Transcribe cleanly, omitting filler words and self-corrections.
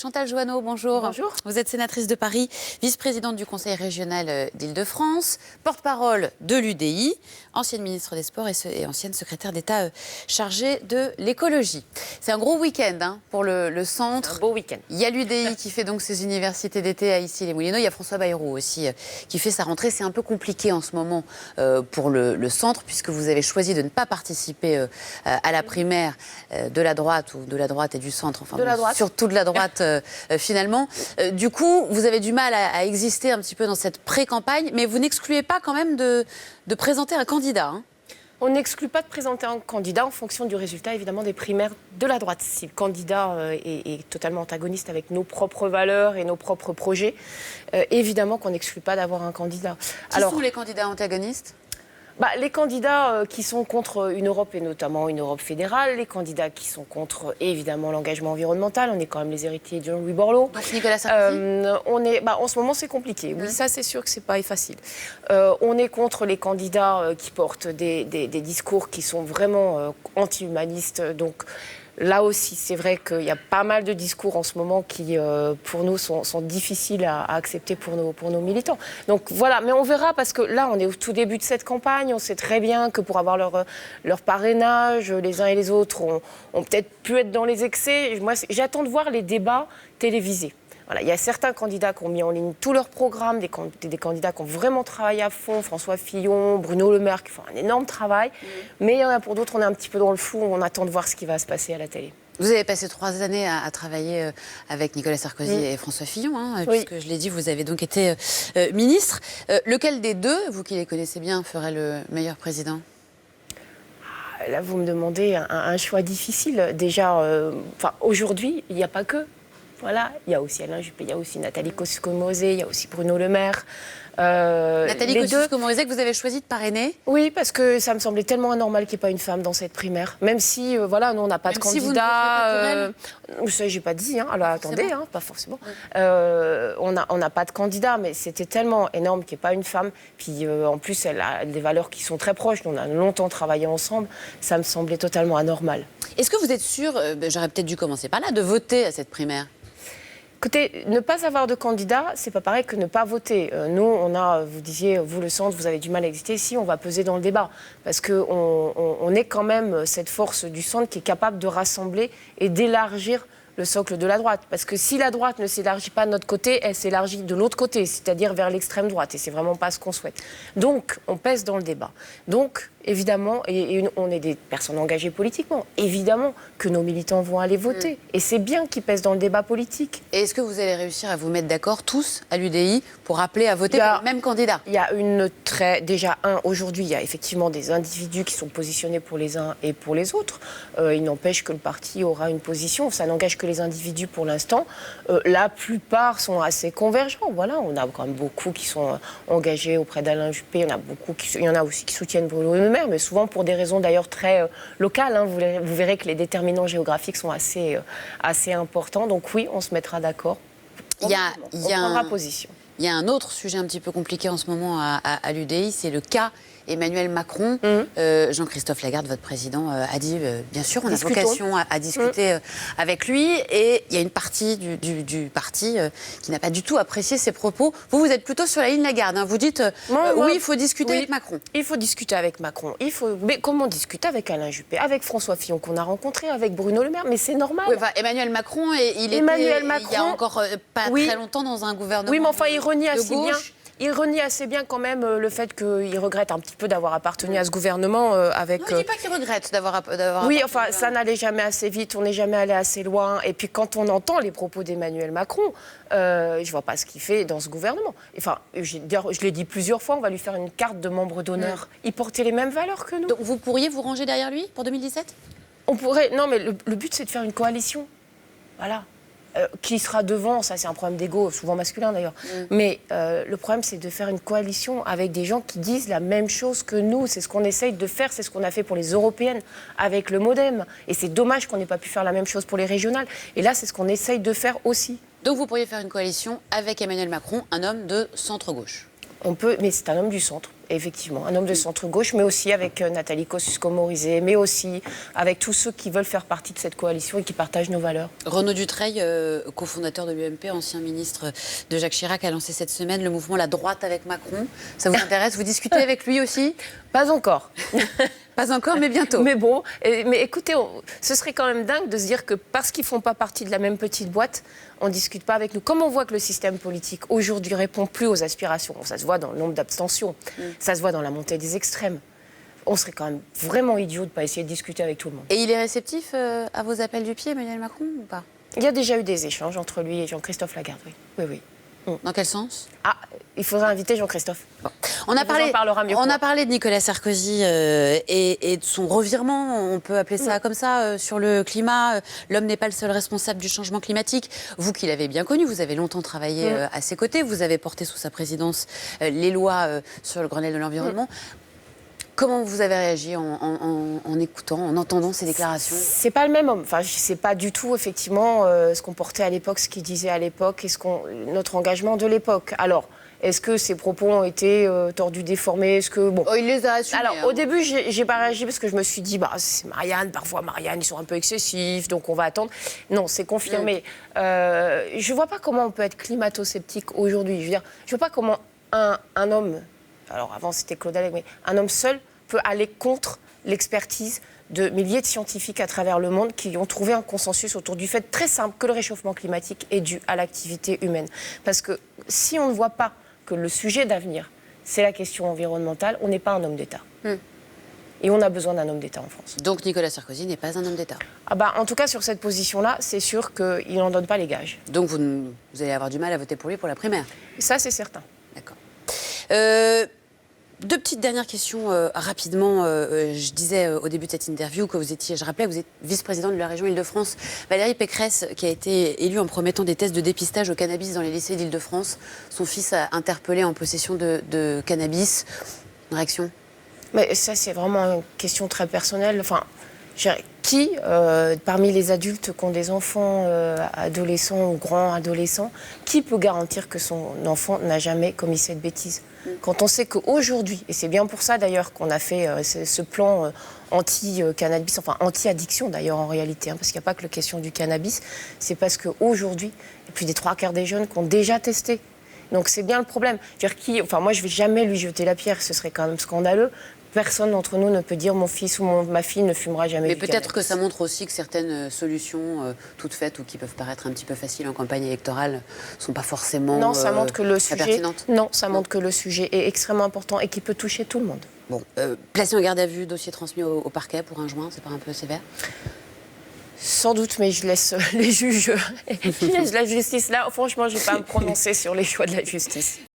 Chantal Jouanneau, bonjour. Bonjour. Vous êtes sénatrice de Paris, vice-présidente du Conseil régional d'Île-de-France, porte-parole de l'UDI, ancienne ministre des Sports et ancienne secrétaire d'État chargée de l'écologie. C'est un gros week-end pour le centre. Un beau week-end. Il y a l'UDI qui fait donc ses universités d'été à Issy-les-Moulineaux. Il y a François Bayrou aussi qui fait sa rentrée. C'est un peu compliqué en ce moment pour le centre puisque vous avez choisi de ne pas participer à la primaire de la droite ou de la droite et du centre. Enfin, de la droite. Surtout de la droite finalement. Du coup, vous avez du mal à exister un petit peu dans cette pré-campagne, mais vous n'excluez pas quand même de présenter un candidat. On n'exclut pas de présenter un candidat en fonction du résultat, évidemment, des primaires de la droite. Si le candidat est totalement antagoniste avec nos propres valeurs et nos propres projets, évidemment qu'on n'exclut pas d'avoir un candidat. Qui sont les candidats antagonistes ? Les candidats qui sont contre une Europe, et notamment une Europe fédérale, les candidats qui sont contre, évidemment, l'engagement environnemental. On est quand même les héritiers de Jean-Louis Borloo. Donc Nicolas Sarkozy. En ce moment, c'est compliqué. Oui, ça, c'est sûr que c'est pas facile. On est contre les candidats qui portent des discours qui sont vraiment anti-humanistes. Donc, là aussi, c'est vrai qu'il y a pas mal de discours en ce moment qui, pour nous, sont difficiles à accepter pour nos militants. Donc voilà, mais on verra parce que là, on est au tout début de cette campagne. On sait très bien que pour avoir leur parrainage, les uns et les autres ont peut-être pu être dans les excès. Moi, j'attends de voir les débats télévisés. Voilà, il y a certains candidats qui ont mis en ligne tout leur programme, des candidats qui ont vraiment travaillé à fond, François Fillon, Bruno Le Maire, qui font un énorme travail. Mais il y en a pour d'autres, on est un petit peu dans le flou, on attend de voir ce qui va se passer à la télé. Vous avez passé 3 années à travailler avec Nicolas Sarkozy et François Fillon, puisque je l'ai dit, vous avez donc été ministre. Lequel des deux, vous qui les connaissez bien, ferait le meilleur président ? Là, vous me demandez un choix difficile. Déjà, aujourd'hui, il n'y a pas que. Voilà, il y a aussi Alain Juppé, il y a aussi Nathalie Kosciusko-Morizet, il y a aussi Bruno Le Maire. Nathalie Kosciusko-Morizet que vous avez choisi de parrainer ? Oui, parce que ça me semblait tellement anormal qu'il n'y ait pas une femme dans cette primaire. Même si, nous, on n'a pas de candidat. Si vous ne pas pour elle ? Ça, j'ai pas dit. Alors, attendez, pas forcément. On n'a pas de candidat, mais c'était tellement énorme qu'il n'y ait pas une femme. Puis, en plus, elle a des valeurs qui sont très proches. On a longtemps travaillé ensemble. Ça me semblait totalement anormal. Est-ce que vous êtes sûr, j'aurais peut-être dû commencer par là, de voter à cette primaire ? Écoutez, ne pas avoir de candidat, c'est pas pareil que ne pas voter. Nous, vous disiez, vous le centre, vous avez du mal à exister. Si, on va peser dans le débat. Parce qu'on est quand même cette force du centre qui est capable de rassembler et d'élargir le socle de la droite. Parce que si la droite ne s'élargit pas de notre côté, elle s'élargit de l'autre côté, c'est-à-dire vers l'extrême droite. Et c'est vraiment pas ce qu'on souhaite. Donc, on pèse dans le débat. Donc, évidemment, et on est des personnes engagées politiquement, évidemment que nos militants vont aller voter. Et c'est bien qu'ils pèsent dans le débat politique. Et est-ce que vous allez réussir à vous mettre d'accord tous à l'UDI pour appeler à voter pour le même candidat ? Il y a aujourd'hui, il y a effectivement des individus qui sont positionnés pour les uns et pour les autres. Il n'empêche que le parti aura une position. Ça n'engage que les individus pour l'instant. La plupart sont assez convergents. Voilà, on a quand même beaucoup qui sont engagés auprès d'Alain Juppé. Il y en a aussi qui soutiennent Bruno Le Maire, mais souvent pour des raisons d'ailleurs très locales. Vous verrez que les déterminants géographiques sont assez importants. Donc oui, on se mettra d'accord. On prendra position. Il y a un autre sujet un petit peu compliqué en ce moment à l'UDI, c'est le cas Emmanuel Macron. Jean-Christophe Lagarde, votre président, a dit, bien sûr, on a vocation à discuter avec lui. Et il y a une partie du parti qui n'a pas du tout apprécié ses propos. Vous êtes plutôt sur la ligne Lagarde. Vous dites, oui, il faut discuter avec Macron. Il faut discuter avec Macron. Mais comment discuter avec Alain Juppé, avec François Fillon qu'on a rencontré, avec Bruno Le Maire ? Mais c'est normal. Oui, Emmanuel Macron, il y a encore pas très longtemps dans un gouvernement. Oui, mais enfin, il renie assez bien. Il renie assez bien quand même le fait qu'il regrette un petit peu d'avoir appartenu à ce gouvernement avec... Non, il ne dit pas qu'il regrette d'avoir Oui, enfin, ça n'allait jamais assez vite, on n'est jamais allé assez loin. Et puis quand on entend les propos d'Emmanuel Macron, je ne vois pas ce qu'il fait dans ce gouvernement. Enfin, je l'ai dit plusieurs fois, on va lui faire une carte de membre d'honneur. Il portait les mêmes valeurs que nous. Donc vous pourriez vous ranger derrière lui pour 2017 ? On pourrait... Non, mais le but, c'est de faire une coalition. Voilà. Qui sera devant, ça c'est un problème d'ego, souvent masculin d'ailleurs. Mais le problème c'est de faire une coalition avec des gens qui disent la même chose que nous. C'est ce qu'on essaye de faire, c'est ce qu'on a fait pour les européennes avec le MoDem. Et c'est dommage qu'on n'ait pas pu faire la même chose pour les régionales. Et là c'est ce qu'on essaye de faire aussi. Donc vous pourriez faire une coalition avec Emmanuel Macron, un homme de centre-gauche ? On peut, mais c'est un homme du centre. effectivement, un homme de centre-gauche, mais aussi avec Nathalie Kosciusko-Morizet, mais aussi avec tous ceux qui veulent faire partie de cette coalition et qui partagent nos valeurs. Renaud Dutreil, cofondateur de l'UMP, ancien ministre de Jacques Chirac, a lancé cette semaine le mouvement La Droite avec Macron. Ça vous intéresse? Vous discutez avec lui aussi? Pas encore. Pas encore, mais bientôt. Mais bon, mais écoutez, ce serait quand même dingue de se dire que parce qu'ils ne font pas partie de la même petite boîte, on ne discute pas avec nous. Comme on voit que le système politique aujourd'hui ne répond plus aux aspirations, ça se voit dans le nombre d'abstentions, ça se voit dans la montée des extrêmes, on serait quand même vraiment idiot de ne pas essayer de discuter avec tout le monde. Et il est réceptif à vos appels du pied, Emmanuel Macron, ou pas? Il y a déjà eu des échanges entre lui et Jean-Christophe Lagarde, oui. Oui. Dans quel sens? Ah, il faudrait inviter Jean-Christophe. Bon. On a parlé de Nicolas Sarkozy et de son revirement, on peut appeler ça comme ça, sur le climat. L'homme n'est pas le seul responsable du changement climatique. Vous qui l'avez bien connu, vous avez longtemps travaillé à ses côtés, vous avez porté sous sa présidence les lois sur le Grenelle de l'environnement. Comment vous avez réagi en écoutant, en entendant ces déclarations? C'est pas le même homme. Enfin, c'est pas du tout, effectivement, ce qu'on portait à l'époque, ce qu'il disait à l'époque et notre engagement de l'époque. Alors, est-ce que ses propos ont été tordus, déformés? Est-ce que, bon... Oh, il les a assumés. Alors, au début, j'ai pas réagi parce que je me suis dit, c'est Marianne, parfois Marianne, ils sont un peu excessifs, donc on va attendre. Non, c'est confirmé. Je vois pas comment on peut être climato-sceptique aujourd'hui. Je veux dire, je vois pas comment un homme... Alors avant c'était Claude Allègre, mais un homme seul peut aller contre l'expertise de milliers de scientifiques à travers le monde qui ont trouvé un consensus autour du fait très simple que le réchauffement climatique est dû à l'activité humaine. Parce que si on ne voit pas que le sujet d'avenir, c'est la question environnementale, on n'est pas un homme d'État. Et on a besoin d'un homme d'État en France. Donc Nicolas Sarkozy n'est pas un homme d'État? En tout cas, sur cette position-là, c'est sûr qu'il n'en donne pas les gages. Donc vous allez avoir du mal à voter pour lui pour la primaire? Ça, c'est certain. D'accord. Deux petites dernières questions rapidement. Je disais au début de cette interview que je rappelais que vous êtes vice-présidente de la région Île-de-France. Valérie Pécresse, qui a été élue en promettant des tests de dépistage au cannabis dans les lycées d'Île-de-France. Son fils a interpellé en possession de cannabis. Une réaction? Mais ça, c'est vraiment une question très personnelle. Enfin, qui, parmi les adultes qui ont des enfants adolescents ou grands adolescents, qui peut garantir que son enfant n'a jamais commis cette bêtise? Quand on sait qu'aujourd'hui, et c'est bien pour ça d'ailleurs qu'on a fait ce plan anti-cannabis, enfin anti-addiction d'ailleurs en réalité, parce qu'il n'y a pas que la question du cannabis, c'est parce qu'aujourd'hui, il y a plus des 3/4 des jeunes qui ont déjà testé. Donc c'est bien le problème. Moi, je ne vais jamais lui jeter la pierre, ce serait quand même scandaleux. Personne d'entre nous ne peut dire mon fils ou ma fille ne fumera jamais du cannabis. Mais peut-être que ça montre aussi que certaines solutions toutes faites ou qui peuvent paraître un petit peu faciles en campagne électorale ne sont pas forcément pertinentes. Non, ça montre que le sujet est extrêmement important et qui peut toucher tout le monde. Bon, placé en garde à vue, dossier transmis au parquet pour un juin, c'est pas un peu sévère? Sans doute, mais je laisse les juges, je laisse la justice là. Franchement, je ne vais pas me prononcer sur les choix de la justice.